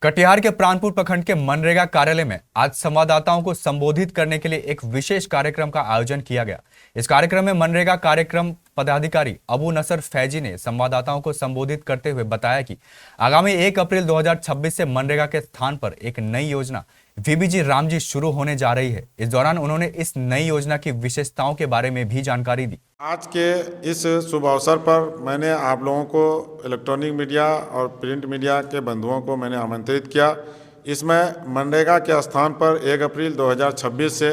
कटिहार के प्राणपुर प्रखंड के मनरेगा कार्यालय में आज संवाददाताओं को संबोधित करने के लिए एक विशेष कार्यक्रम का आयोजन किया गया। इस कार्यक्रम में मनरेगा कार्यक्रम पदाधिकारी अबू नसर फैजी ने संवाददाताओं को संबोधित करते हुए बताया कि आगामी 1 अप्रैल 2026 से मनरेगा के स्थान पर एक नई योजना वीबीजी रामजी शुरू होने जा रही है। इस दौरान उन्होंने इस नई योजना की विशेषताओं के बारे में भी जानकारी दी। आज के इस शुभ अवसर पर मैंने आप लोगों को इलेक्ट्रॉनिक मीडिया और प्रिंट मीडिया के बंधुओं को मैंने आमंत्रित किया। इसमें मनरेगा के स्थान पर 1 अप्रैल 2026 से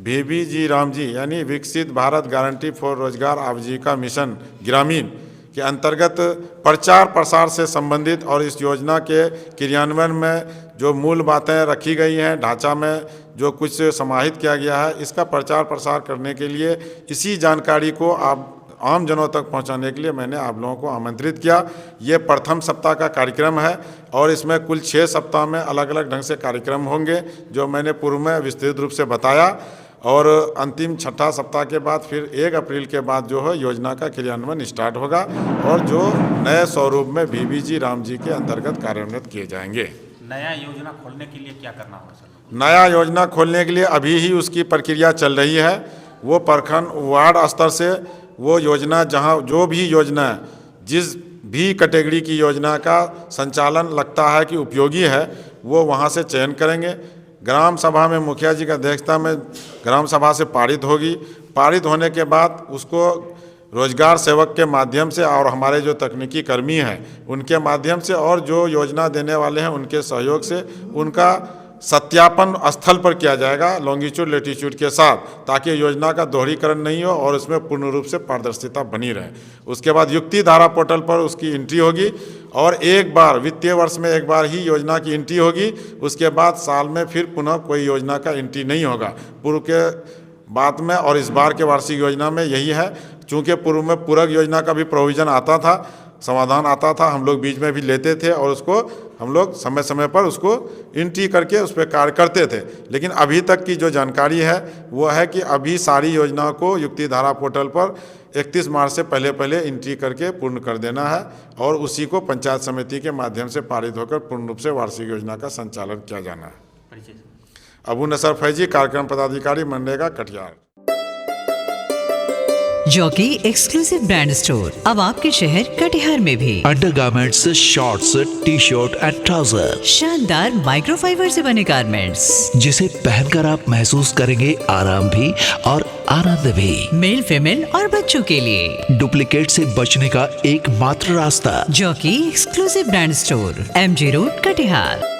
वीबीजी रामजी यानी विकसित भारत गारंटी फॉर रोजगार आजीविका मिशन ग्रामीण के अंतर्गत प्रचार प्रसार से संबंधित और इस योजना के क्रियान्वयन में जो मूल बातें रखी गई हैं, ढांचा में जो कुछ समाहित किया गया है, इसका प्रचार प्रसार करने के लिए इसी जानकारी को आप आम जनों तक पहुंचाने के लिए मैंने आप लोगों को आमंत्रित किया। ये प्रथम सप्ताह का कार्यक्रम है और इसमें कुल 6 सप्ताह में अलग अलग ढंग से कार्यक्रम होंगे, जो मैंने पूर्व में विस्तृत रूप से बताया। और अंतिम छठा सप्ताह के बाद फिर 1 अप्रैल के बाद जो है योजना का क्रियान्वयन स्टार्ट होगा और जो नए स्वरूप में वीबीजी रामजी के अंतर्गत कार्यान्वित किए जाएंगे। नया योजना खोलने के लिए क्या करना होगा सर? नया योजना खोलने के लिए अभी ही उसकी प्रक्रिया चल रही है। वो प्रखंड वार्ड स्तर से वो योजना जहां जो भी योजना जिस भी कैटेगरी की योजना का संचालन लगता है कि उपयोगी है, वो वहां से चयन करेंगे। ग्राम सभा में मुखिया जी की अध्यक्षता में ग्राम सभा से पारित होगी। पारित होने के बाद उसको रोजगार सेवक के माध्यम से और हमारे जो तकनीकी कर्मी हैं उनके माध्यम से और जो योजना देने वाले हैं उनके सहयोग से उनका सत्यापन स्थल पर किया जाएगा लॉन्गिट्यूड लेटीट्यूड के साथ, ताकि योजना का दोहरीकरण नहीं हो और उसमें पूर्ण रूप से पारदर्शिता बनी रहे। उसके बाद युक्ति धारा पोर्टल पर उसकी एंट्री होगी और एक बार वित्तीय वर्ष में एक बार ही योजना की एंट्री होगी। उसके बाद साल में फिर पुनः कोई योजना का एंट्री नहीं होगा। पूर्व के बाद में और इस बार के वार्षिक योजना में यही है। चूँकि पूर्व में पूरक योजना का भी प्रोविज़न आता था, समाधान आता था, हम लोग बीच में भी लेते थे और उसको हम लोग समय समय पर उसको एंट्री करके उस पर कार्य करते थे। लेकिन अभी तक की जो जानकारी है वो है कि अभी सारी योजनाओं को युक्ति धारा पोर्टल पर 31 मार्च से पहले एंट्री करके पूर्ण कर देना है और उसी को पंचायत समिति के माध्यम से पारित होकर पूर्ण रूप से वार्षिक योजना का संचालन किया जाना है। अबू नसर फैजी, कार्यक्रम पदाधिकारी, MNREGA, Katihar. Jockey exclusive brand store अब आपके शहर कटिहार में भी। Undergarments, shorts, T shirt and trouser, शानदार माइक्रोफाइबर से बने गारमेंट्स जिसे पहनकर आप महसूस करेंगे आराम भी और आनंद भी। मेल, फीमेल और बच्चों के लिए डुप्लीकेट से बचने का एकमात्र रास्ता jockey exclusive brand store, MG road, Katihar.